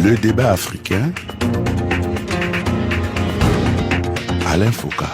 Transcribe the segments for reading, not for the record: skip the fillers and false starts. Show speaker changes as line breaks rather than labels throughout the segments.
Le débat africain. Alain Foucault.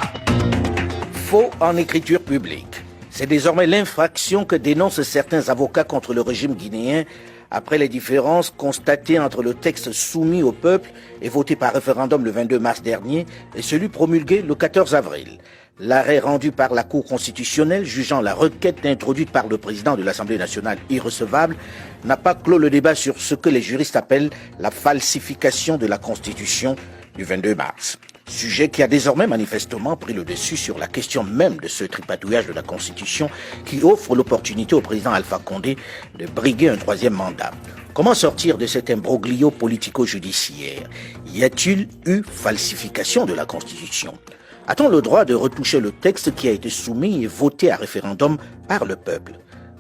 Faux en écriture publique. C'est désormais l'infraction que dénoncent certains avocats contre le régime guinéen après les différences constatées entre le texte soumis au peuple et voté par référendum le 22 mars dernier et celui promulgué le 14 avril. L'arrêt rendu par la Cour constitutionnelle jugeant la requête introduite par le président de l'Assemblée nationale irrecevable n'a pas clos le débat sur ce que les juristes appellent la falsification de la Constitution du 22 mars. Sujet qui a désormais manifestement pris le dessus sur la question même de ce tripatouillage de la Constitution qui offre l'opportunité au président Alpha Condé de briguer un troisième mandat. Comment sortir de cet imbroglio politico-judiciaire? Y a-t-il eu falsification de la Constitution? A-t-on le droit de retoucher le texte qui a été soumis et voté à référendum par le peuple?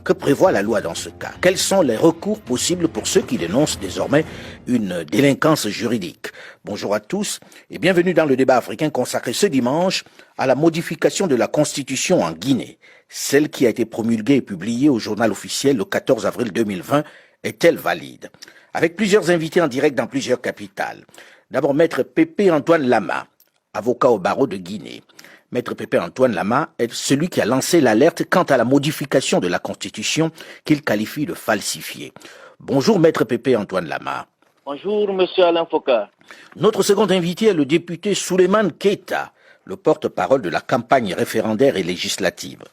Que prévoit la loi dans ce cas? Quels sont les recours possibles pour ceux qui dénoncent désormais une délinquance juridique? Bonjour à tous et bienvenue dans le débat africain consacré ce dimanche à la modification de la Constitution en Guinée. Celle qui a été promulguée et publiée au journal officiel le 14 avril 2020 est-elle valide? Avec plusieurs invités en direct dans plusieurs capitales. D'abord, Maître Pépé Antoine Lama, avocat au barreau de Guinée. Maître Pépé Antoine Lama est celui qui a lancé l'alerte quant à la modification de la Constitution qu'il qualifie de falsifiée. Bonjour Maître Pépé Antoine Lama.
Bonjour Monsieur Alain Foucault.
Notre second invité est le député Souleymane Keita, le porte-parole de la campagne référendaire et législative.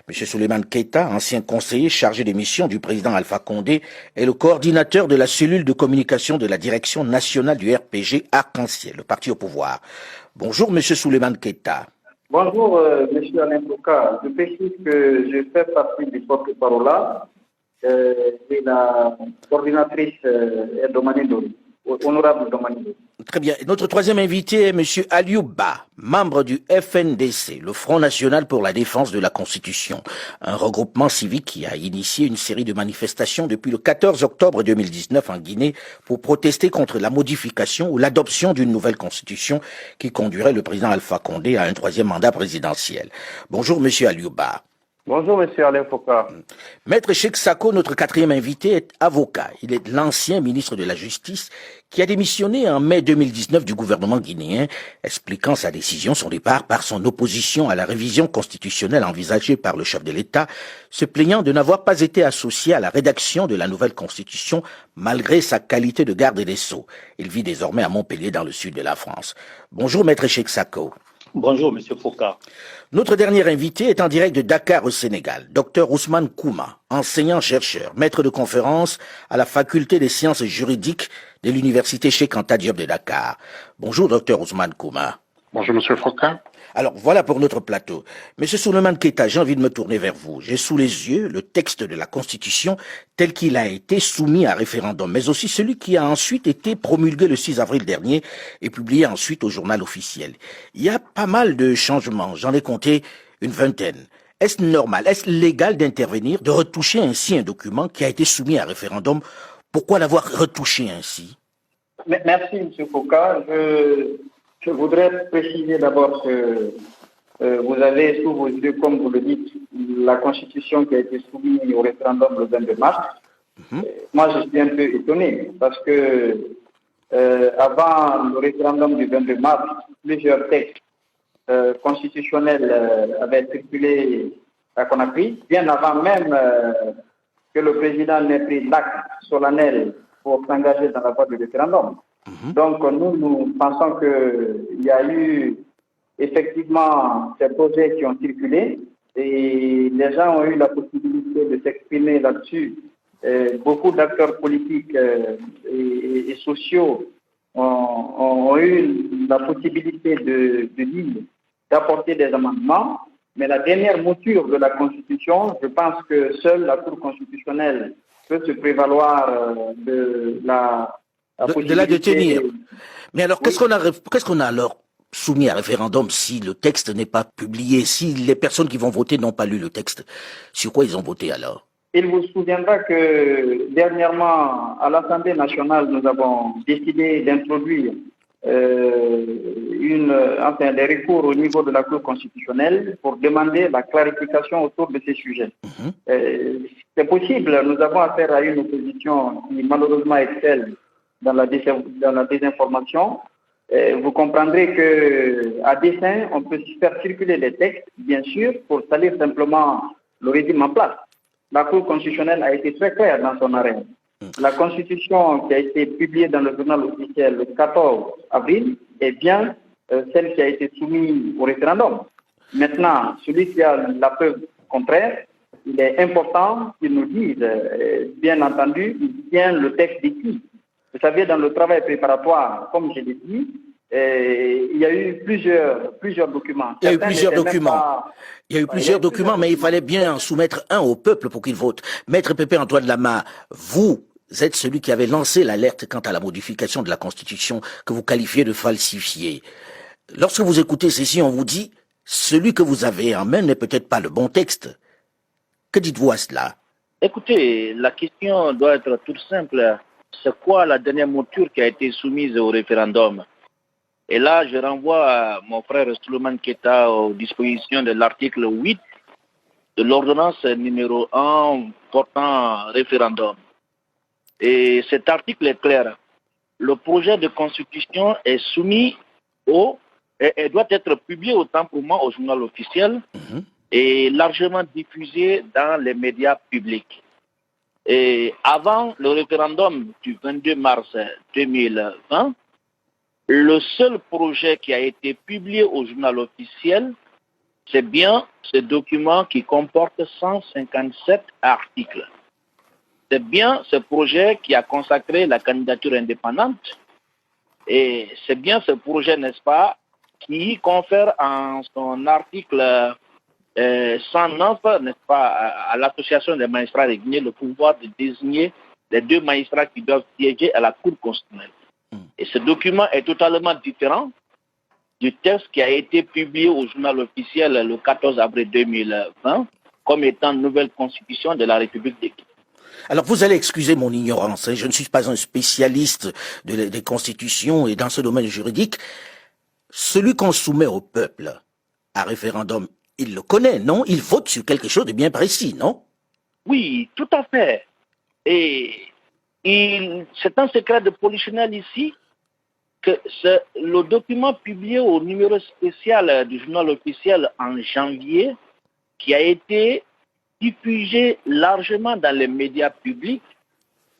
Monsieur Souleymane Keita, ancien conseiller chargé des missions du président Alpha Condé, est le coordinateur de la cellule de communication de la direction nationale du RPG Arc-en-Ciel, le parti au pouvoir. Bonjour Monsieur Souleymane Keita.
Bonjour, monsieur Alain Foucault. Je précise que je fais partie du porte-parole et la coordinatrice est honorable Domani.
Très bien. Notre troisième invité est monsieur Aliou Ba, membre du FNDC, le Front National pour la Défense de la Constitution, un regroupement civique qui a initié une série de manifestations depuis le 14 octobre 2019 en Guinée pour protester contre la modification ou l'adoption d'une nouvelle constitution qui conduirait le président Alpha Condé à un troisième mandat présidentiel. Bonjour monsieur Aliou Ba.
Bonjour, monsieur Alain Foucault.
Maître Cheikh Sako, notre quatrième invité, est avocat. Il est l'ancien ministre de la Justice qui a démissionné en mai 2019 du gouvernement guinéen, expliquant sa décision, son départ, par son opposition à la révision constitutionnelle envisagée par le chef de l'État, se plaignant de n'avoir pas été associé à la rédaction de la nouvelle constitution malgré sa qualité de garde des Sceaux. Il vit désormais à Montpellier, dans le sud de la France. Bonjour, Maître Cheikh Sako.
Bonjour Monsieur Foucault.
Notre dernier invité est en direct de Dakar au Sénégal, Dr Ousmane Kouma, enseignant-chercheur, maître de conférence à la faculté des sciences juridiques de l'université Cheikh Anta Diop de Dakar. Bonjour Dr Ousmane Kouma.
Bonjour Monsieur Foucault.
Alors voilà pour notre plateau. Monsieur Souleymane Keita, j'ai envie de me tourner vers vous. J'ai sous les yeux le texte de la Constitution tel qu'il a été soumis à référendum, mais aussi celui qui a ensuite été promulgué le 6 avril dernier et publié ensuite au journal officiel. Il y a pas mal de changements, j'en ai compté une vingtaine. Est-ce normal, est-ce légal d'intervenir, de retoucher ainsi un document qui a été soumis à référendum? Pourquoi l'avoir retouché ainsi?
Merci, monsieur Foucault. Je voudrais préciser d'abord que vous avez sous vos yeux, comme vous le dites, la Constitution qui a été soumise au référendum le 22 mars. Moi, je suis un peu étonné parce que avant le référendum du 22 mars, plusieurs textes constitutionnels avaient circulé à Conakry, bien avant même que le président n'ait pris l'acte solennel pour s'engager dans la voie du référendum. Donc, nous pensons qu'il y a eu effectivement ces projets qui ont circulé et les gens ont eu la possibilité de s'exprimer là-dessus. Beaucoup d'acteurs politiques et sociaux ont eu la possibilité de dire, d'apporter des amendements, mais la dernière mouture de la Constitution, je pense que seule la Cour constitutionnelle peut se prévaloir de la
détenir. Mais alors, qu'est-ce qu'on a alors soumis à référendum si le texte n'est pas publié, si les personnes qui vont voter n'ont pas lu le texte? Sur quoi ils ont voté alors?
Il vous souviendra que dernièrement, à l'Assemblée nationale, nous avons décidé d'introduire des recours au niveau de la Cour constitutionnelle pour demander la clarification autour de ces sujets. C'est possible, nous avons affaire à une opposition qui malheureusement excelle dans la désinformation. Vous comprendrez qu'à dessein, on peut faire circuler les textes, bien sûr, pour salir simplement le régime en place. La Cour constitutionnelle a été très claire dans son arrêt. La Constitution qui a été publiée dans le journal officiel le 14 avril est bien celle qui a été soumise au référendum. Maintenant, celui qui a la preuve contraire, il est important qu'il nous dise, bien entendu, il tient le texte d'écrit. Vous savez, dans le travail préparatoire, comme je l'ai dit, il y a eu plusieurs documents.
Il y a eu plusieurs documents, mais il fallait bien en soumettre un au peuple pour qu'il vote. Maître Pépé Antoine Lama, vous êtes celui qui avait lancé l'alerte quant à la modification de la Constitution que vous qualifiez de falsifiée. Lorsque vous écoutez ceci, on vous dit, celui que vous avez en main n'est peut-être pas le bon texte. Que dites-vous à cela?
Écoutez, la question doit être toute simple. C'est quoi la dernière mouture qui a été soumise au référendum? Et là, je renvoie mon frère Souleymane Keita aux dispositions de l'article 8 de l'ordonnance numéro 1 portant référendum. Et cet article est clair. Le projet de constitution est soumis et doit être publié autant pour moi au journal officiel et largement diffusé dans les médias publics. Et avant le référendum du 22 mars 2020, le seul projet qui a été publié au journal officiel, c'est bien ce document qui comporte 157 articles. C'est bien ce projet qui a consacré la candidature indépendante et c'est bien ce projet, n'est-ce pas, qui confère en son article 109, n'est-ce pas, à l'association des magistrats de Guinée le pouvoir de désigner les 2 magistrats qui doivent siéger à la Cour constitutionnelle. Et ce document est totalement différent du texte qui a été publié au journal officiel le 14 avril 2020 comme étant nouvelle constitution de la République de Guinée.
Alors vous allez excuser mon ignorance, je ne suis pas un spécialiste des constitutions et dans ce domaine juridique. Celui qu'on soumet au peuple à référendum, il le connaît, non? Il vote sur quelque chose de bien précis, non?
Oui, tout à fait. Et c'est un secret de polichinelle ici que le document publié au numéro spécial du journal officiel en janvier, qui a été diffusé largement dans les médias publics,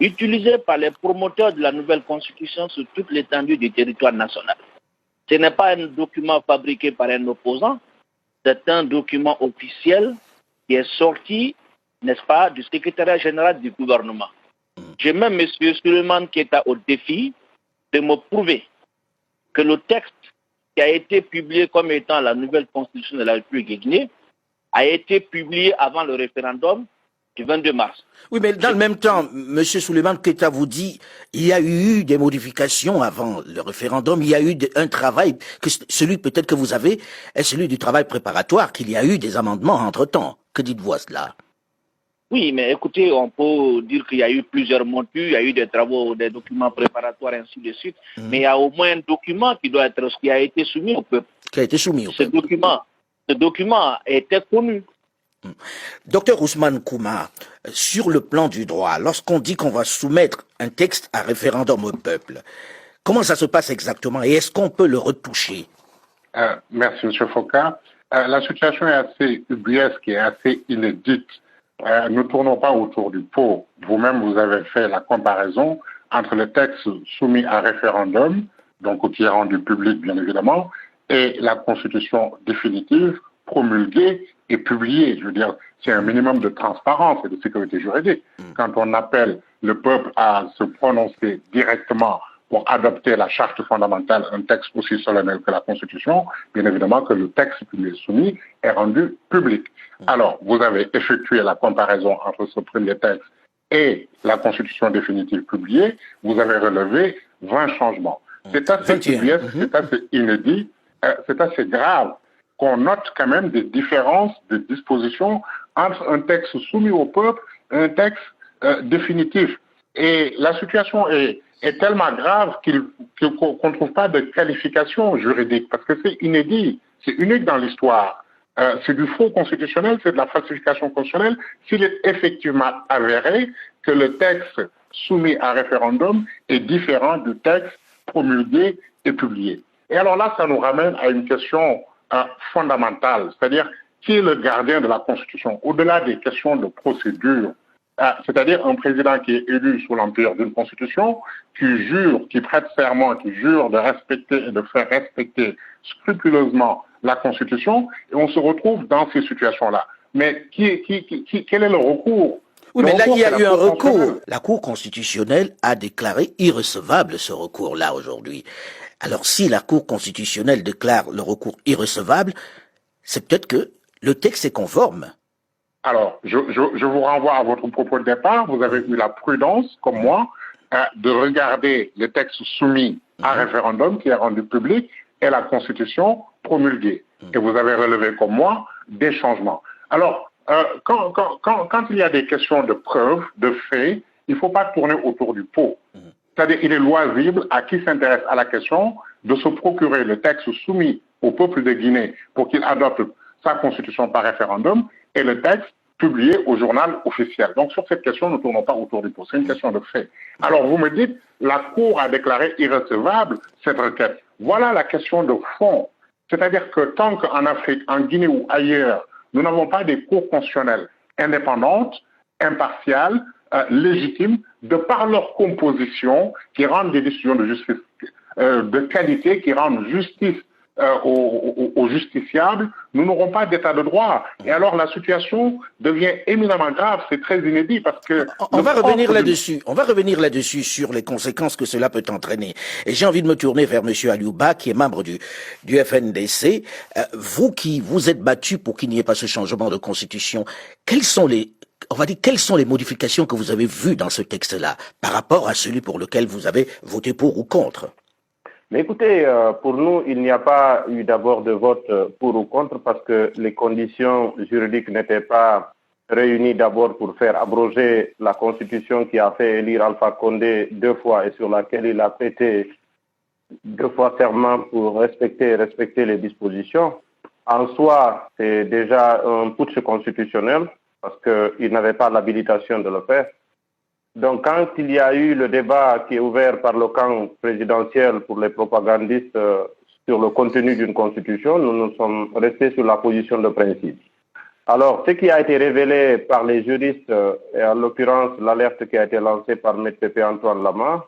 utilisé par les promoteurs de la nouvelle constitution sur toute l'étendue du territoire national. Ce n'est pas un document fabriqué par un opposant, c'est un document officiel qui est sorti, n'est-ce pas, du secrétariat général du gouvernement. J'ai même M. Souleymane Keita au défi de me prouver que le texte qui a été publié comme étant la nouvelle constitution de la République de Guinée a été publié avant le référendum du 22 mars.
Oui, mais dans le même temps, M. Souleymane Keita vous dit il y a eu des modifications avant le référendum, il y a eu un travail, que celui peut-être que vous avez est celui du travail préparatoire, qu'il y a eu des amendements entre-temps. Que dites-vous à cela?
Oui, mais écoutez, on peut dire qu'il y a eu plusieurs montures, il y a eu des travaux, des documents préparatoires, ainsi de suite, mais il y a au moins un document qui a été soumis au peuple.
Qui a été soumis au peuple.
Ce document était connu.
Docteur Ousmane Kouma, sur le plan du droit, lorsqu'on dit qu'on va soumettre un texte à référendum au peuple, comment ça se passe exactement et est-ce qu'on peut le retoucher?
Merci, M. Foucault. La situation est assez ubuesque et assez inédite. Ne tournons pas autour du pot. Vous-même, vous avez fait la comparaison entre le texte soumis à référendum, donc qui est rendu public, bien évidemment, et la constitution définitive promulguée et publiée. Je veux dire, c'est un minimum de transparence et de sécurité juridique. Quand on appelle le peuple à se prononcer directement pour adopter la charte fondamentale, un texte aussi solennel que la Constitution, bien évidemment que le texte qui lui est soumis est rendu public. Alors, vous avez effectué la comparaison entre ce premier texte et la Constitution définitive publiée, vous avez relevé 20 changements. C'est assez ubuesque, c'est assez inédit, c'est assez grave qu'on note quand même des différences de dispositions entre un texte soumis au peuple et un texte définitif. Et la situation est tellement grave qu'on ne trouve pas de qualification juridique, parce que c'est inédit, c'est unique dans l'histoire. C'est du faux constitutionnel, c'est de la falsification constitutionnelle, s'il est effectivement avéré que le texte soumis à référendum est différent du texte promulgué et publié. Et alors là, ça nous ramène à une question fondamentale, c'est-à-dire qui est le gardien de la Constitution, au-delà des questions de procédure, c'est-à-dire un président qui est élu sous l'empire d'une Constitution, qui jure, qui prête serment, qui jure de respecter et de faire respecter scrupuleusement la Constitution, et on se retrouve dans ces situations-là. Mais quel est le recours?
Oui, mais là, il y a eu un recours. La Cour constitutionnelle a déclaré irrecevable ce recours-là aujourd'hui. Alors, si la Cour constitutionnelle déclare le recours irrecevable, c'est peut-être que le texte est conforme.
Alors, je vous renvoie à votre propos de départ. Vous avez eu la prudence, comme moi, de regarder les textes soumis à référendum qui est rendu public et la Constitution promulguée. Et vous avez relevé, comme moi, des changements. Alors, quand il y a des questions de preuves, de faits, il ne faut pas tourner autour du pot. C'est-à-dire, il est loisible à qui s'intéresse à la question de se procurer le texte soumis au peuple de Guinée pour qu'il adopte sa constitution par référendum et le texte publié au journal officiel. Donc, sur cette question, ne tournons pas autour du pot. C'est une question de fait. Alors, vous me dites, la Cour a déclaré irrecevable cette requête. Voilà la question de fond. C'est-à-dire que tant qu'en Afrique, en Guinée ou ailleurs, nous n'avons pas des cours constitutionnelles indépendantes, impartiales, légitimes, de par leur composition, qui rendent des décisions de justice de qualité, qui rendent justice aux justiciables, nous n'aurons pas d'état de droit. Et alors la situation devient éminemment grave, c'est très inédit parce que...
On va revenir là-dessus sur les conséquences que cela peut entraîner. Et j'ai envie de me tourner vers M. Aliouba, qui est membre du FNDC. Vous qui vous êtes battu pour qu'il n'y ait pas ce changement de constitution, quelles sont les modifications que vous avez vues dans ce texte-là par rapport à celui pour lequel vous avez voté pour ou contre?
Mais écoutez, pour nous, il n'y a pas eu d'abord de vote pour ou contre parce que les conditions juridiques n'étaient pas réunies d'abord pour faire abroger la Constitution qui a fait élire Alpha Condé 2 fois et sur laquelle il a prêté 2 fois serment pour respecter les dispositions. En soi, c'est déjà un putsch constitutionnel parce qu'il n'avait pas l'habilitation de le faire. Donc, quand il y a eu le débat qui est ouvert par le camp présidentiel pour les propagandistes sur le contenu d'une constitution, nous nous sommes restés sur la position de principe. Alors, ce qui a été révélé par les juristes, et en l'occurrence l'alerte qui a été lancée par M. Pépé Antoine Lama,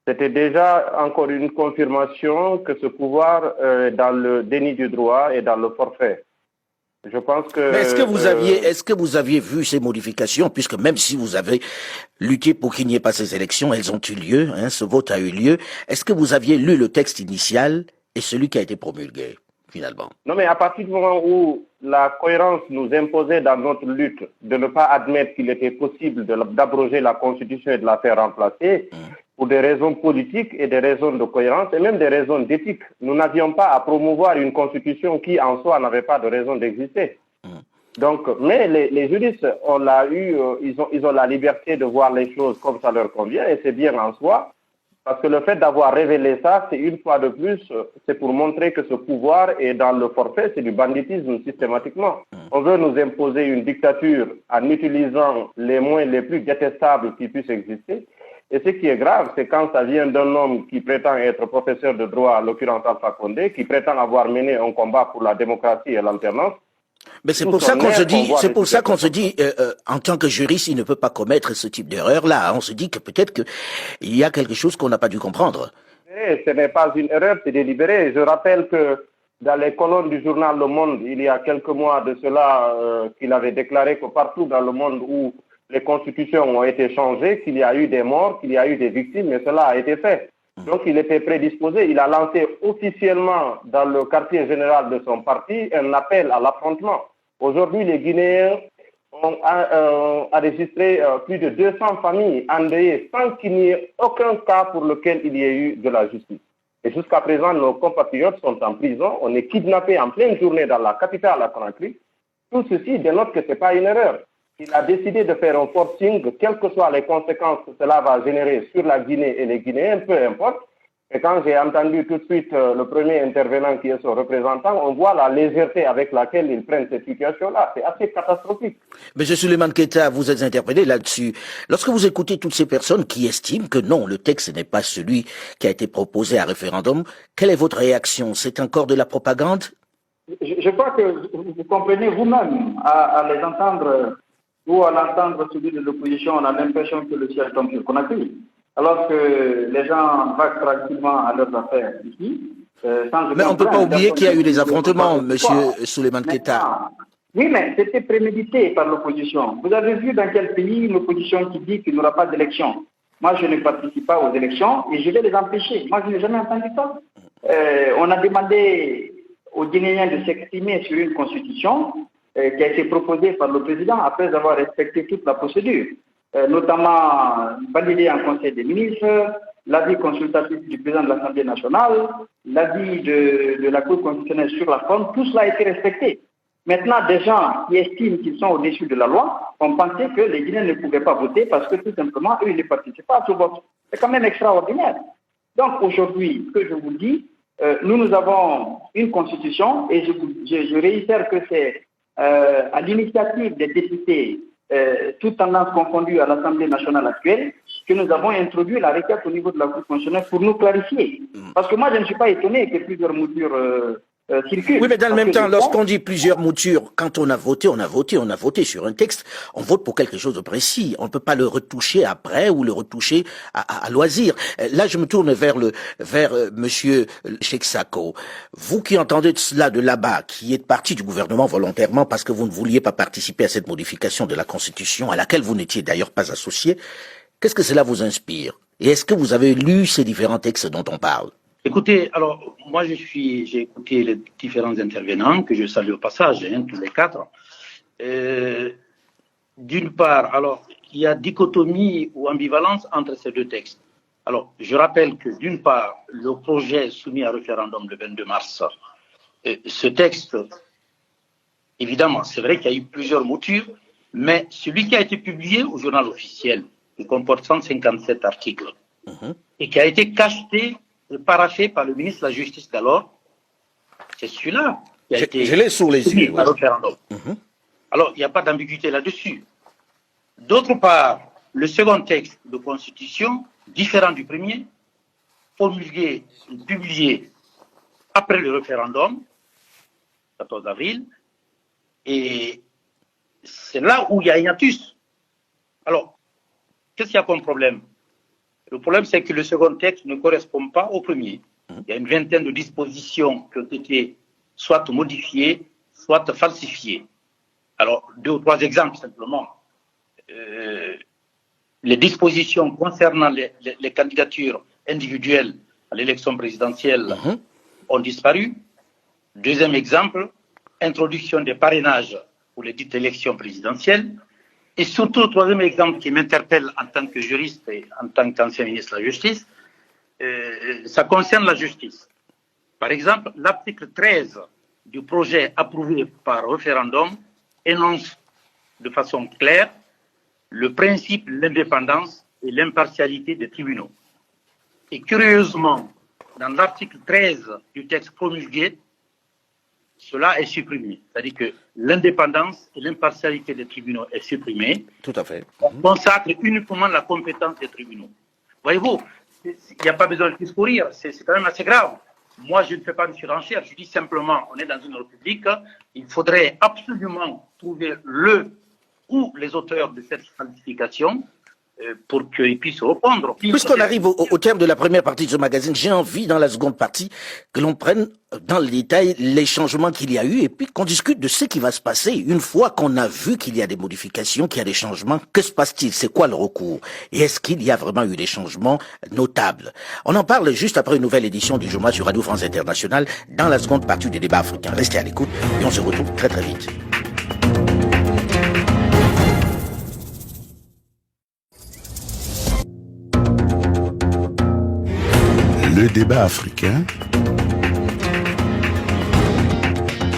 c'était déjà encore une confirmation que ce pouvoir est dans le déni du droit et dans le forfait. Je pense que...
Mais est-ce que vous aviez vu ces modifications, puisque même si vous avez lutté pour qu'il n'y ait pas ces élections, elles ont eu lieu, ce vote a eu lieu, est-ce que vous aviez lu le texte initial et celui qui a été promulgué, finalement?
Non, mais à partir du moment où la cohérence nous imposait dans notre lutte de ne pas admettre qu'il était possible d'abroger la Constitution et de la faire remplacer, pour des raisons politiques et des raisons de cohérence et même des raisons d'éthique. Nous n'avions pas à promouvoir une constitution qui, en soi, n'avait pas de raison d'exister. Donc, mais les juristes, on l'a eu, ils ont la liberté de voir les choses comme ça leur convient et c'est bien en soi. Parce que le fait d'avoir révélé ça, c'est une fois de plus, c'est pour montrer que ce pouvoir est dans le forfait, c'est du banditisme systématiquement. On veut nous imposer une dictature en utilisant les moyens les plus détestables qui puissent exister. Et ce qui est grave, c'est quand ça vient d'un homme qui prétend être professeur de droit, en l'occurrence Alpha Condé, qui prétend avoir mené un combat pour la démocratie et l'alternance.
Mais c'est pour ça qu'on se dit, en tant que juriste, il ne peut pas commettre ce type d'erreur-là. On se dit que peut-être qu'il y a quelque chose qu'on n'a pas dû comprendre.
Ce n'est pas une erreur, c'est délibéré. Je rappelle que dans les colonnes du journal Le Monde, il y a quelques mois de cela, qu'il avait déclaré que partout dans le monde où les constitutions ont été changées, qu'il y a eu des morts, qu'il y a eu des victimes, mais cela a été fait. Donc il était prédisposé, il a lancé officiellement dans le quartier général de son parti un appel à l'affrontement. Aujourd'hui, les Guinéens ont enregistré plus de 200 familles endeuillées sans qu'il n'y ait aucun cas pour lequel il y ait eu de la justice. Et jusqu'à présent, nos compatriotes sont en prison, on est kidnappés en pleine journée dans la capitale, à Conakry. Tout ceci dénote que ce n'est pas une erreur. Il a décidé de faire un forcing, quelles que soient les conséquences que cela va générer sur la Guinée et les Guinéens, peu importe. Et quand j'ai entendu tout de suite le premier intervenant qui est son représentant, on voit la légèreté avec laquelle ils prennent cette situation-là. C'est assez catastrophique.
Monsieur Souleymane Keita, vous êtes interpellé là-dessus. Lorsque vous écoutez toutes ces personnes qui estiment que non, le texte n'est pas celui qui a été proposé à référendum, quelle est votre réaction? C'est encore de la propagande?
Je crois que vous comprenez vous-même à les entendre ou à l'entendre celui de l'opposition, on a l'impression que le ciel tombe sur Conakry. Alors que les gens vaquent tranquillement à leurs affaires ici.
Mais on ne peut pas oublier qu'il y a eu des affrontements, monsieur Souleymane Keita.
Oui, mais c'était prémédité par l'opposition. Vous avez vu dans quel pays une opposition qui dit qu'il n'y aura pas d'élection? Moi, je ne participe pas aux élections et je vais les empêcher. Moi, je n'ai jamais entendu ça. On a demandé aux Guinéens de s'exprimer sur une constitution qui a été proposée par le président après avoir respecté toute la procédure, notamment validée en Conseil des ministres, l'avis consultatif du président de l'Assemblée nationale, l'avis de la Cour constitutionnelle sur la forme, tout cela a été respecté. Maintenant, des gens qui estiment qu'ils sont au-dessus de la loi ont pensé que les Guinéens ne pouvaient pas voter parce que tout simplement, eux, ils ne participent pas à ce vote. C'est quand même extraordinaire. Donc aujourd'hui, ce que je vous dis, nous avons une constitution et je réitère que c'est à l'initiative des députés, toutes tendances confondues à l'Assemblée nationale actuelle, que nous avons introduit la requête au niveau de la Cour constitutionnelle pour nous clarifier. Parce que moi, je ne suis pas étonné que plusieurs moutures circulent.
Oui, mais dans le même temps, lorsqu'on dit plusieurs moutures, quand on a voté sur un texte, on vote pour quelque chose de précis. On ne peut pas le retoucher après ou le retoucher à loisir. Là, je me tourne vers monsieur Cheikh Sako. Vous qui entendez cela de là-bas, qui êtes parti du gouvernement volontairement parce que vous ne vouliez pas participer à cette modification de la Constitution, à laquelle vous n'étiez d'ailleurs pas associé, qu'est-ce que cela vous inspire? Et est-ce que vous avez lu ces différents textes dont on parle?
Écoutez, alors, moi, j'ai écouté les différents intervenants, que je salue au passage, tous les quatre. D'une part, alors, il y a dichotomie ou ambivalence entre ces deux textes. Alors, je rappelle que, d'une part, le projet soumis à référendum le 22 mars, ce texte, évidemment, c'est vrai qu'il y a eu plusieurs moutures, mais celui qui a été publié au journal officiel, qui comporte 157 articles, et qui a été cacheté paraphé par le ministre de la Justice d'alors, c'est celui-là qui a été
je l'ai sous les yeux,
à référendum. Alors, il n'y a pas d'ambiguïté là-dessus. D'autre part, le second texte de constitution, différent du premier, promulgué, publié après le référendum, 14 avril, et c'est là où il y a un hiatus. Alors, qu'est-ce qu'il y a comme problème? Le problème, c'est que le second texte ne correspond pas au premier. Il y a une vingtaine de dispositions qui ont été soit modifiées, soit falsifiées. Alors, 2 ou 3 exemples simplement. Les dispositions concernant les candidatures individuelles à l'élection présidentielle ont disparu. Deuxième exemple, introduction des parrainages pour les dites élections présidentielles. Et surtout, le troisième exemple qui m'interpelle en tant que juriste et en tant qu'ancien ministre de la Justice, ça concerne la justice. Par exemple, l'article 13 du projet approuvé par référendum énonce de façon claire le principe de l'indépendance et l'impartialité des tribunaux. Et curieusement, dans l'article 13 du texte promulgué, cela est supprimé. C'est-à-dire que l'indépendance et l'impartialité des tribunaux est supprimée.
Tout à fait.
On consacre uniquement la compétence des tribunaux. Voyez-vous, il n'y a pas besoin de discourir, c'est quand même assez grave. Moi, je ne fais pas une surenchère, je dis simplement, on est dans une république, il faudrait absolument trouver le ou les auteurs de cette falsification pour qu'ils puissent répondre.
Puisqu'on arrive au terme de la première partie de ce magazine, j'ai envie dans la seconde partie que l'on prenne dans le détail les changements qu'il y a eu et puis qu'on discute de ce qui va se passer une fois qu'on a vu qu'il y a des modifications, qu'il y a des changements. Que se passe-t-il? C'est quoi le recours? Et est-ce qu'il y a vraiment eu des changements notables? On en parle juste après une nouvelle édition du journal sur Radio France Internationale dans la seconde partie des débats africains. Restez à l'écoute et on se retrouve très très vite.
Le débat africain,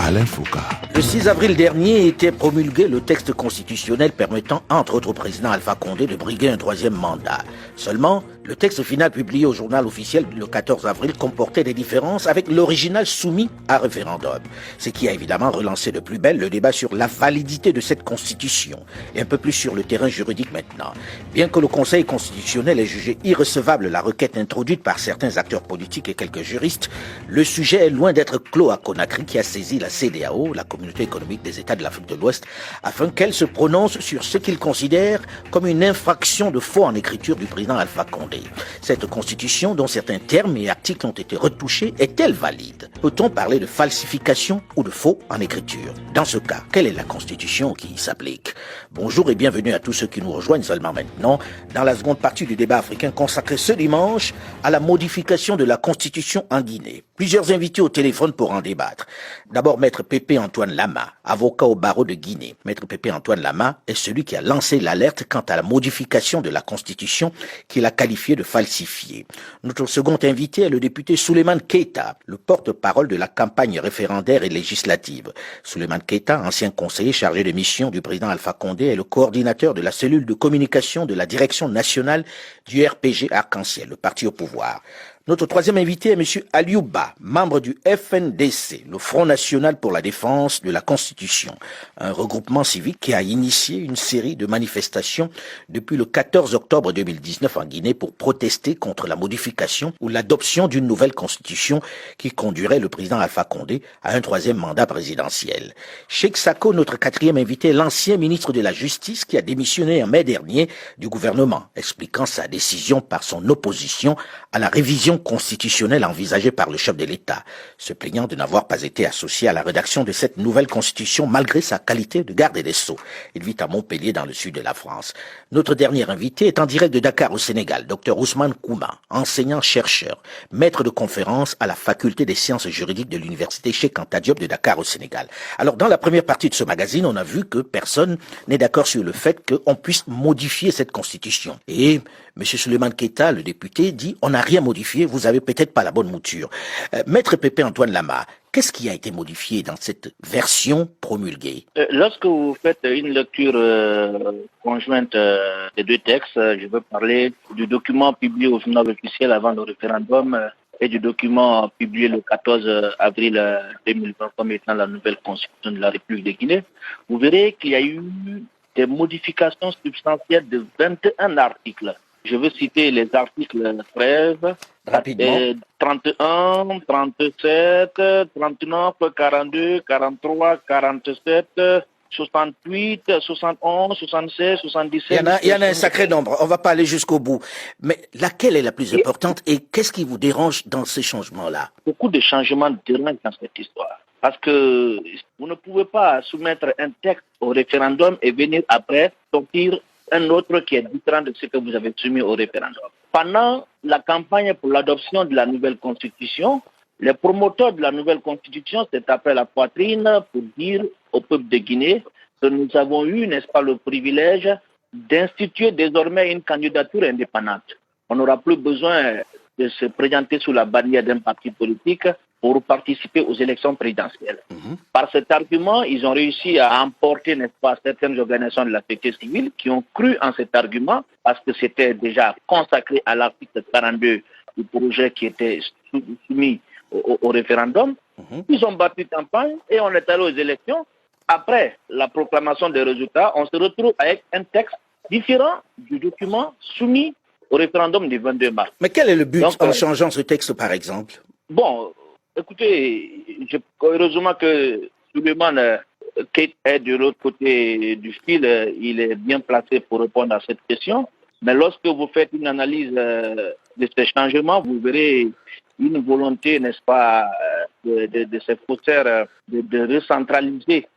Alain Foucault.
Le 6 avril dernier était promulgué le texte constitutionnel permettant, entre autres, au président Alpha Condé de briguer un troisième mandat. Seulement, le texte final publié au journal officiel le 14 avril comportait des différences avec l'original soumis à référendum. Ce qui a évidemment relancé de plus belle le débat sur la validité de cette constitution. Et un peu plus sur le terrain juridique maintenant. Bien que le Conseil constitutionnel ait jugé irrecevable la requête introduite par certains acteurs politiques et quelques juristes, le sujet est loin d'être clos à Conakry qui a saisi la CEDEAO, la Communauté économique des États de l'Afrique de l'Ouest, afin qu'elle se prononce sur ce qu'il considère comme une infraction de faux en écriture du président Alpha Condé. Cette constitution, dont certains termes et articles ont été retouchés, est-elle valide? Peut-on parler de falsification ou de faux en écriture? Dans ce cas, quelle est la constitution qui s'applique? Bonjour et bienvenue à tous ceux qui nous rejoignent seulement maintenant dans la seconde partie du débat africain consacré ce dimanche à la modification de la constitution en Guinée. Plusieurs invités au téléphone pour en débattre. D'abord, Maître Pépé Antoine Lama, avocat au barreau de Guinée. Maître Pépé Antoine Lama est celui qui a lancé l'alerte quant à la modification de la constitution qu'il a qualifiée de falsifiée. Notre second invité est le député Souleymane Keita, le porte-parole de la campagne référendaire et législative. Souleymane Keita, ancien conseiller chargé de mission du président Alpha Condé, est le coordinateur de la cellule de communication de la direction nationale du RPG Arc-en-Ciel, le parti au pouvoir. Notre troisième invité est M. Aliouba, membre du FNDC, le Front National pour la Défense de la Constitution, un regroupement civique qui a initié une série de manifestations depuis le 14 octobre 2019 en Guinée pour protester contre la modification ou l'adoption d'une nouvelle constitution qui conduirait le président Alpha Condé à un troisième mandat présidentiel. Cheikh Sako, notre quatrième invité, est l'ancien ministre de la Justice qui a démissionné en mai dernier du gouvernement, expliquant sa décision par son opposition à la révision constitutionnelle envisagée par le chef de l'État, se plaignant de n'avoir pas été associé à la rédaction de cette nouvelle constitution malgré sa qualité de garde des Sceaux. Il vit à Montpellier dans le sud de la France. Notre dernier invité est en direct de Dakar au Sénégal, Dr Ousmane Kouma, enseignant-chercheur, maître de conférence à la faculté des sciences juridiques de l'université Cheikh Anta Diop de Dakar au Sénégal. Alors dans la première partie de ce magazine, on a vu que personne n'est d'accord sur le fait qu'on puisse modifier cette constitution. Et M. Souleymane Keita, le député, dit on n'a rien modifié, vous avez peut-être pas la bonne mouture. Maître Pépé Antoine Lama, qu'est-ce qui a été modifié dans cette version promulguée?
Lorsque vous faites une lecture conjointe des deux textes, je veux parler du document publié au journal officiel avant le référendum et du document publié le 14 avril 2020 comme étant la nouvelle constitution de la République de Guinée, vous verrez qu'il y a eu des modifications substantielles de 21 articles. Je veux citer les articles 13, 31, 37, 39, 42, 43, 47, 68, 71, 76, 77...
Il y en a un sacré nombre, on va pas aller jusqu'au bout. Mais laquelle est la plus importante et qu'est-ce qui vous dérange dans ces changements-là?
Beaucoup de changements dérangent dans cette histoire. Parce que vous ne pouvez pas soumettre un texte au référendum et venir après sortir un autre qui est différent de ce que vous avez soumis au référendum. Pendant la campagne pour l'adoption de la nouvelle constitution, les promoteurs de la nouvelle constitution s'est tapé la poitrine pour dire au peuple de Guinée que nous avons eu, n'est-ce pas, le privilège d'instituer désormais une candidature indépendante. On n'aura plus besoin de se présenter sous la bannière d'un parti politique pour participer aux élections présidentielles. Par cet argument, ils ont réussi à emporter, n'est-ce pas, certaines organisations de la société civile qui ont cru en cet argument parce que c'était déjà consacré à l'article 42 du projet qui était soumis au référendum. Ils ont battu campagne et on est allé aux élections. Après la proclamation des résultats, on se retrouve avec un texte différent du document soumis au référendum du 22 mars.
Mais quel est le but en changeant ce texte, par exemple?
Bon, écoutez, heureusement que Souleymane Keita est de l'autre côté du fil, il est bien placé pour répondre à cette question. Mais lorsque vous faites une analyse de ces changements, vous verrez une volonté, n'est-ce pas, de ces faussaires de recentraliser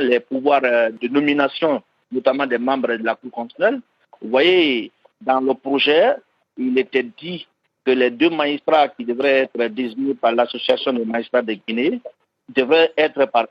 les pouvoirs de nomination, notamment des membres de la Cour constitutionnelle. Vous voyez, dans le projet, il était dit que les deux magistrats qui devraient être désignés par l'association des magistrats de Guinée devraient être par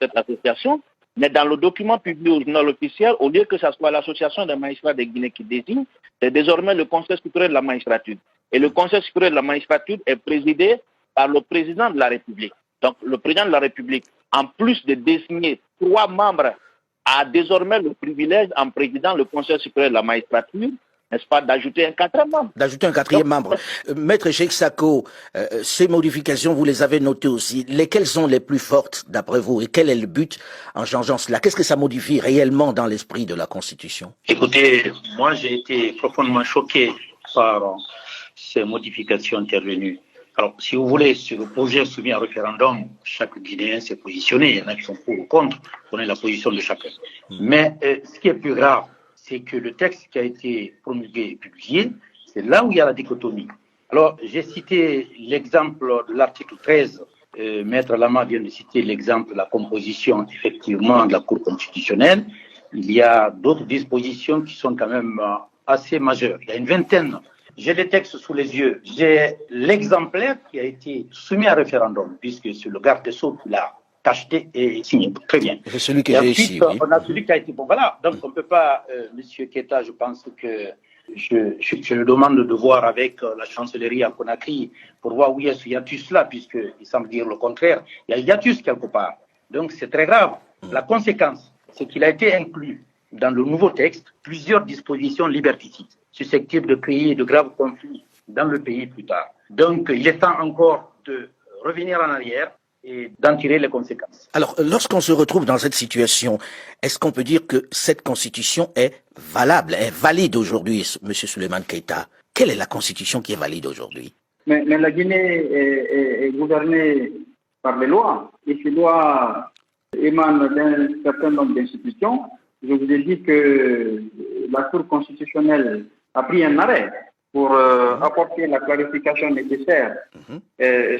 cette association. Mais dans le document publié au journal officiel, au lieu que ce soit l'association des magistrats de Guinée qui désigne, c'est désormais le Conseil supérieur de la magistrature. Et le Conseil supérieur de la magistrature est présidé par le président de la République. Donc le président de la République en plus de désigner 3 membres, a désormais le privilège, en président le Conseil supérieur de la magistrature, n'est-ce pas, d'ajouter un 4e membre.
D'ajouter un 4e membre. Maître Cheikh Sako, ces modifications, vous les avez notées aussi. Lesquelles sont les plus fortes, d'après vous, et quel est le but en changeant cela? Qu'est-ce que ça modifie réellement dans l'esprit de la Constitution?
Écoutez, moi j'ai été profondément choqué par ces modifications intervenues. Alors, si vous voulez, sur le projet soumis à référendum, chaque Guinéen s'est positionné. Il y en a qui sont pour ou contre. On connaît la position de chacun. Mais ce qui est plus grave, c'est que le texte qui a été promulgué et publié, c'est là où il y a la dichotomie. Alors, j'ai cité l'exemple de l'article 13. Maître Lama vient de citer l'exemple de la composition, effectivement, de la Cour constitutionnelle. Il y a d'autres dispositions qui sont quand même assez majeures. Il y a une vingtaine. J'ai les textes sous les yeux. J'ai l'exemplaire qui a été soumis à référendum, puisque c'est le garde des Sceaux qui l'a cacheté et signé. Très bien.
C'est celui que j'ai ici. Oui.
On a celui qui a été... Bon, voilà. Donc, on ne peut pas... Monsieur Keita, je pense que je le demande de voir avec la chancellerie à Conakry pour voir où est ce hiatus là, puisqu'il semble dire le contraire. Il y a un hiatus quelque part. Donc, c'est très grave. La conséquence, c'est qu'il a été inclus dans le nouveau texte plusieurs dispositions liberticides, susceptibles de créer de graves conflits dans le pays plus tard. Donc, il est temps encore de revenir en arrière et d'en tirer les conséquences.
Alors, lorsqu'on se retrouve dans cette situation, est-ce qu'on peut dire que cette constitution est valable, est valide aujourd'hui, M. Souleymane Keita? Quelle est la constitution qui est valide aujourd'hui?
Mais la Guinée est gouvernée par les lois, et ces lois émanent d'un certain nombre d'institutions. Je vous ai dit que la Cour constitutionnelle a pris un arrêt pour apporter la clarification nécessaire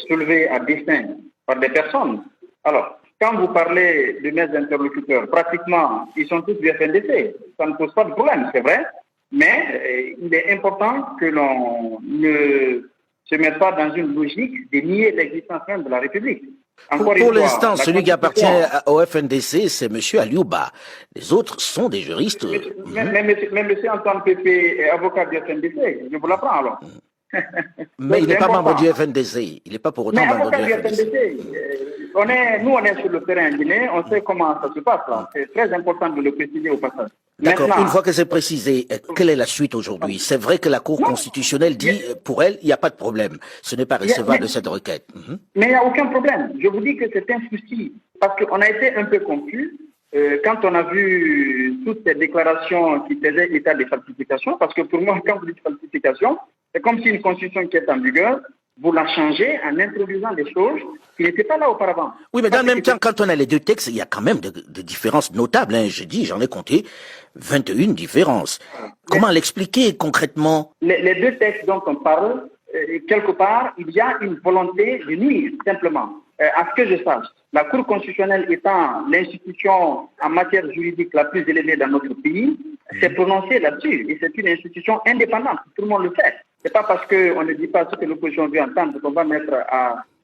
soulevée à dessein par des personnes. Alors, quand vous parlez de mes interlocuteurs, pratiquement, ils sont tous du FNDC. Ça ne pose pas de problème, c'est vrai, mais il est important que l'on ne se mette pas dans une logique de nier l'existence même de la République.
Pour l'instant, celui qui appartient au FNDC, c'est M. Aliouba. Les autres sont des juristes.
Mais M. Antoine Pépé est avocat du FNDC, je vous l'apprends alors.
Mais il n'est pas membre du FNDC. Il n'est pas pour autant membre du FNDC.
Nous, on est sur le terrain guinéen, on sait comment ça se passe là. C'est très important de le préciser au passage.
D'accord. Une fois que c'est précisé, quelle est la suite aujourd'hui? C'est vrai que la Cour constitutionnelle dit, pour elle, il n'y a pas de problème. Ce n'est pas recevable de cette requête.
Mais il n'y a aucun problème. Je vous dis que c'est un souci. Parce qu'on a été un peu confus quand on a vu toutes ces déclarations qui faisaient état des falsifications. Parce que pour moi, quand vous dites falsification, c'est comme si une constitution qui est en vigueur, vous la changez en introduisant des choses qui n'étaient pas là auparavant.
Oui, mais dans le même temps, quand on a les deux textes, il y a quand même de différences notables. J'en ai compté 21 différences. Comment l'expliquer concrètement?
Les deux textes dont on parle, quelque part, il y a une volonté de nuire, simplement. À ce que je sache, la Cour constitutionnelle étant l'institution en matière juridique la plus élevée dans notre pays, s'est prononcée là-dessus. Et c'est une institution indépendante, tout le monde le sait. C'est pas parce qu'on ne dit pas ce que l'opposition veut entendre qu'on va mettre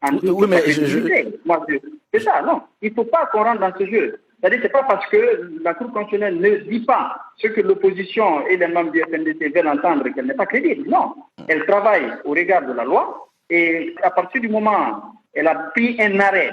en doute.
Oui, mais
c'est ça, non. Il ne faut pas qu'on rentre dans ce jeu. C'est-à-dire, c'est pas parce que la Cour constitutionnelle ne dit pas ce que l'opposition et les membres du FNDC veulent entendre qu'elle n'est pas crédible. Non. Elle travaille au regard de la loi et à partir du moment où elle a pris un arrêt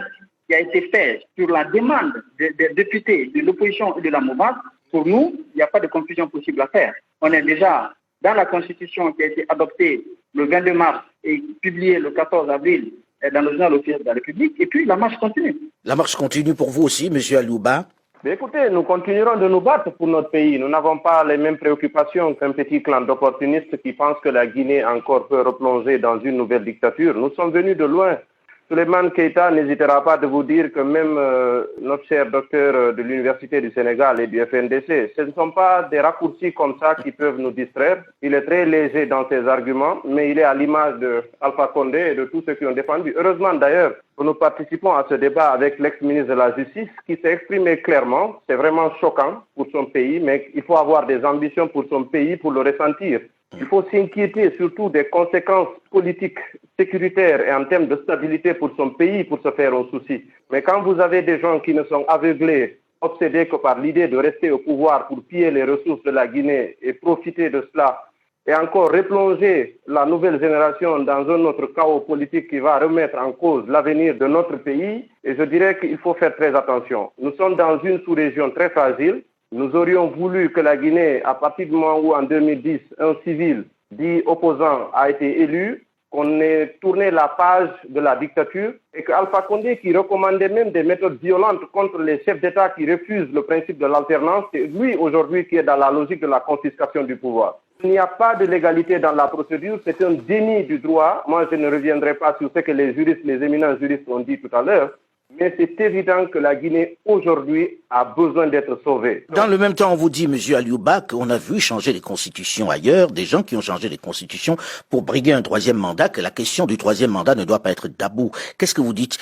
qui a été fait sur la demande des députés de l'opposition et de la mouvance, pour nous, il n'y a pas de confusion possible à faire. On est déjà dans la Constitution qui a été adoptée le 22 mars et publiée le 14 avril dans le journal officiel de la République, et puis la marche continue.
La marche continue pour vous aussi, M. Aliouba?
Écoutez, nous continuerons de nous battre pour notre pays. Nous n'avons pas les mêmes préoccupations qu'un petit clan d'opportunistes qui pensent que la Guinée encore peut replonger dans une nouvelle dictature. Nous sommes venus de loin. Souleymane Keita n'hésitera pas de vous dire que même notre cher docteur de l'Université du Sénégal et du FNDC, ce ne sont pas des raccourcis comme ça qui peuvent nous distraire. Il est très léger dans ses arguments, mais il est à l'image de Alpha Condé et de tous ceux qui ont défendu. Heureusement d'ailleurs, nous participons à ce débat avec l'ex-ministre de la Justice qui s'est exprimé clairement. C'est vraiment choquant pour son pays, mais il faut avoir des ambitions pour son pays pour le ressentir. Il faut s'inquiéter surtout des conséquences politiques, sécuritaires et en termes de stabilité pour son pays pour se faire un souci. Mais quand vous avez des gens qui ne sont aveuglés, obsédés que par l'idée de rester au pouvoir pour piller les ressources de la Guinée et profiter de cela et encore replonger la nouvelle génération dans un autre chaos politique qui va remettre en cause l'avenir de notre pays. Et je dirais qu'il faut faire très attention. Nous sommes dans une sous-région très fragile. Nous aurions voulu que la Guinée, à partir du moment où en 2010, un civil dit opposant a été élu, qu'on ait tourné la page de la dictature et que Alpha Condé, qui recommandait même des méthodes violentes contre les chefs d'État qui refusent le principe de l'alternance, c'est lui aujourd'hui qui est dans la logique de la confiscation du pouvoir. Il n'y a pas de légalité dans la procédure, c'est un déni du droit. Moi, je ne reviendrai pas sur ce que les juristes, les éminents juristes ont dit tout à l'heure. Mais c'est évident que la Guinée, aujourd'hui, a besoin d'être sauvée.
Dans le même temps, on vous dit, M. Aliouba, qu'on a vu changer les constitutions ailleurs, des gens qui ont changé les constitutions pour briguer un troisième mandat, que la question du troisième mandat ne doit pas être tabou. Qu'est-ce que vous dites?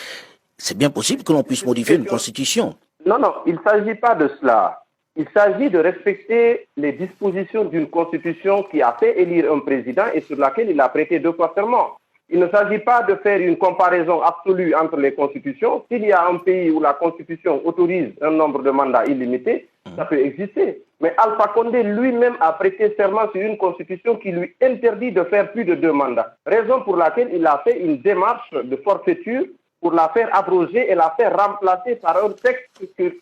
C'est bien possible que l'on puisse modifier une constitution?
Non, il ne s'agit pas de cela. Il s'agit de respecter les dispositions d'une constitution qui a fait élire un président et sur laquelle il a prêté 2 fois serment. Il ne s'agit pas de faire une comparaison absolue entre les constitutions. S'il y a un pays où la constitution autorise un nombre de mandats illimité, ça peut exister. Mais Alpha Condé lui-même a prêté serment sur une constitution qui lui interdit de faire plus de 2 mandats. Raison pour laquelle il a fait une démarche de forfaiture pour la faire abroger et la faire remplacer par un texte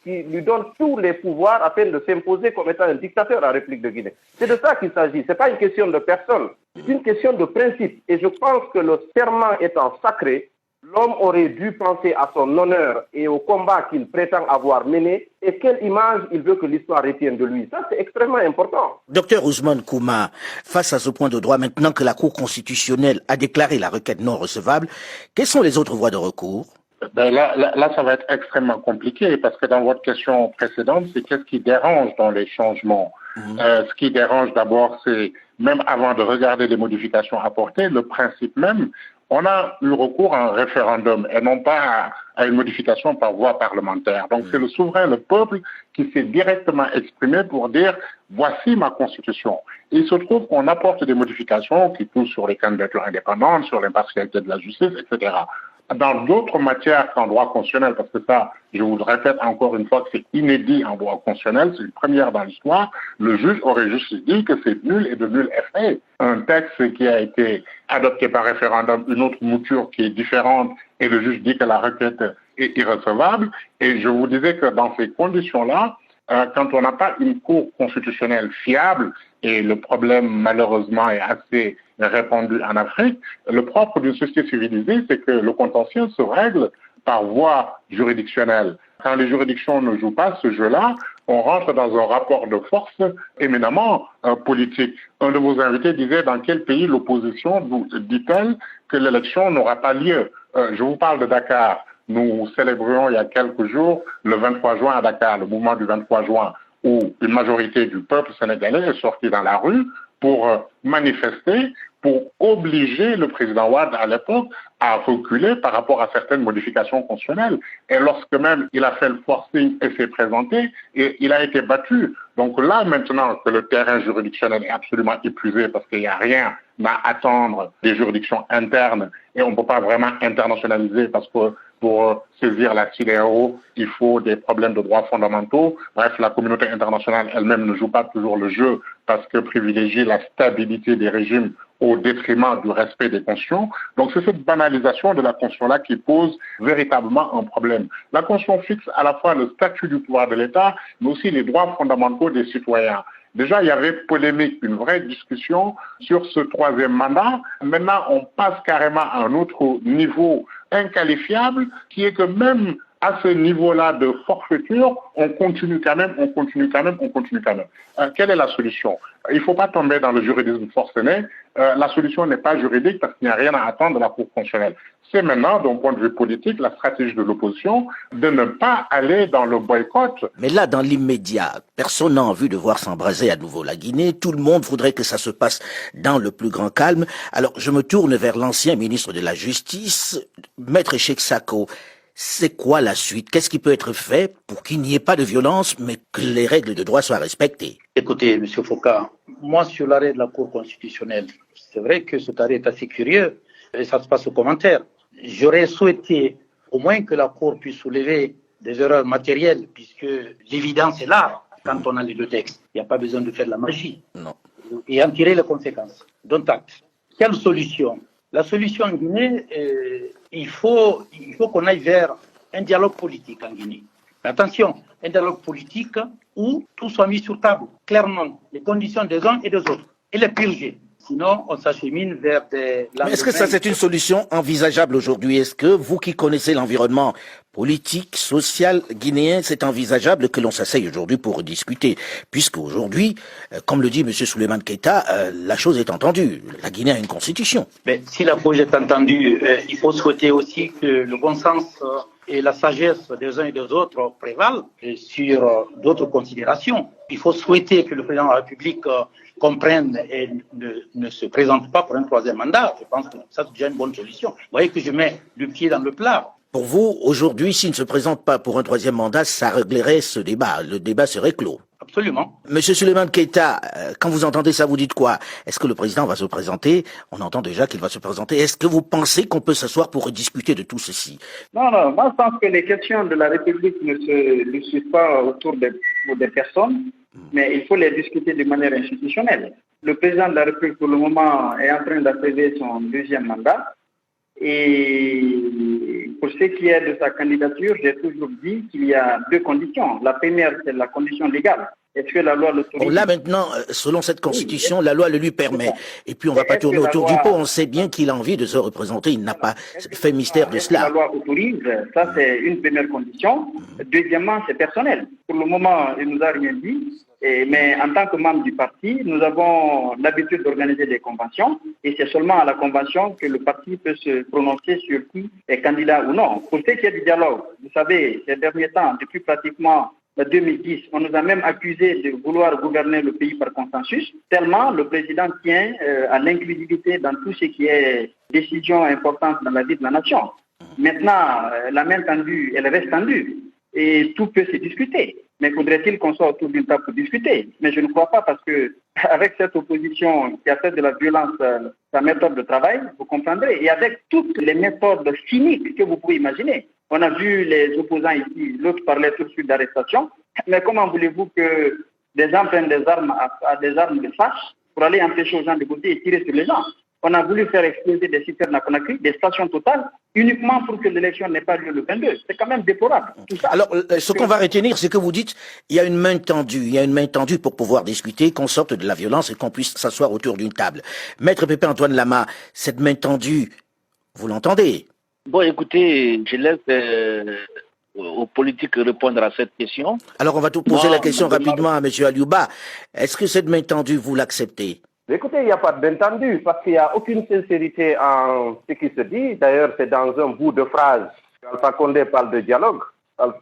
qui lui donne tous les pouvoirs afin de s'imposer comme étant un dictateur à la République de Guinée. C'est de ça qu'il s'agit. Ce n'est pas une question de personne, c'est une question de principe. Et je pense que le serment étant sacré, l'homme aurait dû penser à son honneur et au combat qu'il prétend avoir mené et quelle image il veut que l'histoire retienne de lui. Ça, c'est extrêmement important.
Docteur Ousmane Kouma, face à ce point de droit, maintenant que la Cour constitutionnelle a déclaré la requête non recevable, quelles sont les autres voies de recours?
Là, ça va être extrêmement compliqué parce que dans votre question précédente, c'est qu'est-ce qui dérange dans les changements? Ce qui dérange d'abord, c'est même avant de regarder les modifications apportées, le principe même, on a eu recours à un référendum et non pas à une modification par voie parlementaire. Donc c'est le souverain, le peuple, qui s'est directement exprimé pour dire « voici ma constitution ». Il se trouve qu'on apporte des modifications qui touchent sur les candidatures indépendantes, sur l'impartialité de la justice, etc. Dans d'autres matières qu'en droit constitutionnel, parce que ça, je vous le répète encore une fois que c'est inédit en droit constitutionnel, c'est une première dans l'histoire, le juge aurait juste dit que c'est nul et de nul effet. Un texte qui a été adopté par référendum, une autre mouture qui est différente, et le juge dit que la requête est irrecevable. Et je vous disais que dans ces conditions-là, quand on n'a pas une cour constitutionnelle fiable, et le problème malheureusement est assez répandu en Afrique, le propre d'une société civilisée, c'est que le contentieux se règle par voie juridictionnelle. Quand les juridictions ne jouent pas ce jeu-là, on rentre dans un rapport de force éminemment politique. Un de vos invités disait dans quel pays l'opposition dit-elle que l'élection n'aura pas lieu. Je vous parle de Dakar. Nous célébrions il y a quelques jours le 23 juin à Dakar, le mouvement du 23 juin, où une majorité du peuple sénégalais est sortie dans la rue pour manifester, pour obliger le président Wade à l'époque à reculer par rapport à certaines modifications constitutionnelles. Et lorsque même il a fait le forcing et s'est présenté, et il a été battu. Donc là, maintenant que le terrain juridictionnel est absolument épuisé parce qu'il n'y a rien à attendre des juridictions internes et on ne peut pas vraiment internationaliser parce que pour saisir la CEDEAO, il faut des problèmes de droits fondamentaux. Bref, la communauté internationale elle-même ne joue pas toujours le jeu parce que privilégie la stabilité des régimes au détriment du respect des constitutions. Donc c'est cette banalisation de la Constitution-là qui pose véritablement un problème. La Constitution fixe à la fois le statut du pouvoir de l'État, mais aussi les droits fondamentaux des citoyens. Déjà, il y avait polémique, une vraie discussion sur ce troisième mandat. Maintenant, on passe carrément à un autre niveau inqualifiable, qui est que même à ce niveau-là de forfaiture, on continue quand même. Quelle est la solution? Il ne faut pas tomber dans le juridisme forcené. La solution n'est pas juridique parce qu'il n'y a rien à attendre de la Cour constitutionnelle. C'est maintenant, d'un point de vue politique, la stratégie de l'opposition de ne pas aller dans le boycott.
Mais là, dans l'immédiat, personne n'a envie de voir s'embraser à nouveau la Guinée. Tout le monde voudrait que ça se passe dans le plus grand calme. Alors, je me tourne vers l'ancien ministre de la Justice, Maître Cheikh Sako. C'est quoi la suite? Qu'est-ce qui peut être fait pour qu'il n'y ait pas de violence, mais que les règles de droit soient respectées?
Écoutez, M. Foucault, moi, sur l'arrêt de la Cour constitutionnelle, c'est vrai que cet arrêt est assez curieux, et ça se passe aux commentaires. J'aurais souhaité au moins que la Cour puisse soulever des erreurs matérielles, puisque l'évidence est là quand on a les deux textes. Il n'y a pas besoin de faire de la magie.
Non.
et en tirer les conséquences. Dont acte. Quelle solution? La solution en Guinée, il faut qu'on aille vers un dialogue politique en Guinée. Mais attention, un dialogue politique où tout soit mis sur table, clairement, les conditions des uns et des autres, et les purger. Sinon, on s'achemine vers des...
Mais est-ce que ça, c'est une solution envisageable aujourd'hui? Est-ce que vous qui connaissez l'environnement politique, social guinéen, c'est envisageable que l'on s'asseye aujourd'hui pour discuter? Puisque aujourd'hui, comme le dit M. Souleymane Keita, la chose est entendue. La Guinée a une constitution.
Mais si la cause est entendue, il faut souhaiter aussi que le bon sens et la sagesse des uns et des autres prévalent sur d'autres considérations. Il faut souhaiter que le président de la République comprenne et ne se présente pas pour un troisième mandat. Je pense que ça, c'est déjà une bonne solution. Vous voyez que je mets le pied dans le plat.
Pour vous, aujourd'hui, s'il ne se présente pas pour un troisième mandat, ça réglerait ce débat. Le débat serait clos.
Absolument.
Monsieur Souleymane Keita, quand vous entendez ça, vous dites quoi? Est-ce que le président va se présenter? On entend déjà qu'il va se présenter. Est-ce que vous pensez qu'on peut s'asseoir pour discuter de tout ceci?
Non, moi je pense que les questions de la République ne se discutent pas autour des personnes, mais il faut les discuter de manière institutionnelle. Le président de la République, pour le moment, est en train d'achever son deuxième mandat. Et pour ce qui est de sa candidature, j'ai toujours dit qu'il y a deux conditions. La première, c'est la condition légale. Est-ce que la loi l'autorise?
Bon, là maintenant, selon cette constitution, la loi le lui permet. Et puis on ne va pas tourner autour du pot. On sait bien qu'il a envie de se représenter. Il n'a pas fait mystère de cela.
La loi autorise, ça c'est une première condition. Deuxièmement, c'est personnel. Pour le moment, il ne nous a rien dit. Mais en tant que membre du parti, nous avons l'habitude d'organiser des conventions. Et c'est seulement à la convention que le parti peut se prononcer sur qui est candidat ou non. Pour ce qui est du dialogue, vous savez, ces derniers temps, depuis pratiquement 2010, on nous a même accusé de vouloir gouverner le pays par consensus, tellement le président tient à l'inclusivité dans tout ce qui est décision importante dans la vie de la nation. Maintenant, la main tendue, elle reste tendue et tout peut se discuter. Mais faudrait-il qu'on soit autour d'une table pour discuter? Mais je ne crois pas, parce que avec cette opposition qui a fait de la violence sa méthode de travail, vous comprendrez, et avec toutes les méthodes cyniques que vous pouvez imaginer. On a vu les opposants ici, l'autre parlait tout de suite d'arrestation. Mais comment voulez-vous que des gens prennent des armes à des armes de fâche pour aller empêcher aux gens de voter et tirer sur les gens? On a voulu faire exploser des citernes à Conakry, des stations totales, uniquement pour que l'élection n'ait pas lieu le 22. C'est quand même déplorable, tout ça.
Alors, ce qu'on va retenir, c'est que vous dites, il y a une main tendue. Il y a une main tendue pour pouvoir discuter, qu'on sorte de la violence et qu'on puisse s'asseoir autour d'une table. Maître Pépé Antoine Lama, cette main tendue, vous l'entendez?
Bon, écoutez, je laisse aux politiques répondre à cette question.
Alors, on va tout poser la question rapidement à M. Aliouba. Est-ce que cette main tendue, vous l'acceptez?
Écoutez, il n'y a pas d'intendu parce qu'il n'y a aucune sincérité en ce qui se dit. D'ailleurs, c'est dans un bout de phrase qu'Alpha Condé parle de dialogue.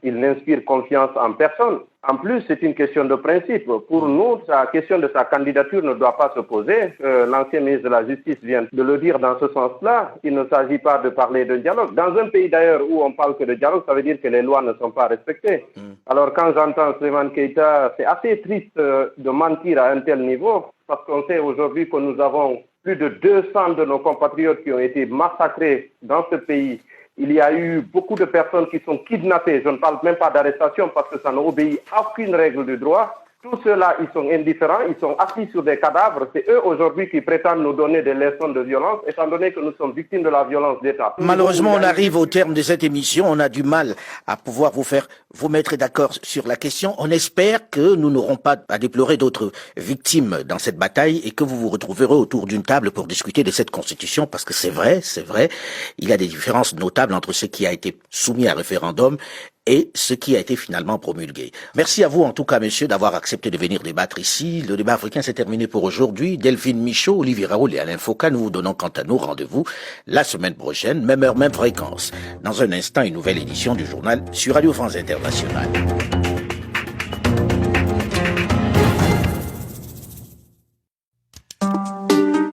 Il n'inspire confiance en personne. En plus, c'est une question de principe. Pour nous, la question de sa candidature ne doit pas se poser. L'ancien ministre de la Justice vient de le dire dans ce sens-là. Il ne s'agit pas de parler de dialogue. Dans un pays d'ailleurs où on parle que de dialogue, ça veut dire que les lois ne sont pas respectées. Alors quand j'entends Souleymane Keita, c'est assez triste de mentir à un tel niveau, parce qu'on sait aujourd'hui que nous avons plus de 200 de nos compatriotes qui ont été massacrés dans ce pays. Il y a eu beaucoup de personnes qui sont kidnappées. Je ne parle même pas d'arrestation parce que ça n'obéit à aucune règle du droit. Tous ceux-là, ils sont indifférents, ils sont assis sur des cadavres. C'est eux aujourd'hui qui prétendent nous donner des leçons de violence, étant donné que nous sommes victimes de la violence d'État.
Malheureusement, on arrive au terme de cette émission. On a du mal à pouvoir vous mettre d'accord sur la question. On espère que nous n'aurons pas à déplorer d'autres victimes dans cette bataille et que vous vous retrouverez autour d'une table pour discuter de cette constitution, parce que c'est vrai, il y a des différences notables entre ce qui a été soumis à référendum et ce qui a été finalement promulgué. Merci à vous en tout cas, messieurs, d'avoir accepté de venir débattre ici. Le débat africain s'est terminé pour aujourd'hui. Delphine Michaud, Olivier Raoul et Alain Foka, nous vous donnons quant à nous rendez-vous la semaine prochaine, même heure, même fréquence. Dans un instant, une nouvelle édition du journal sur Radio France Internationale.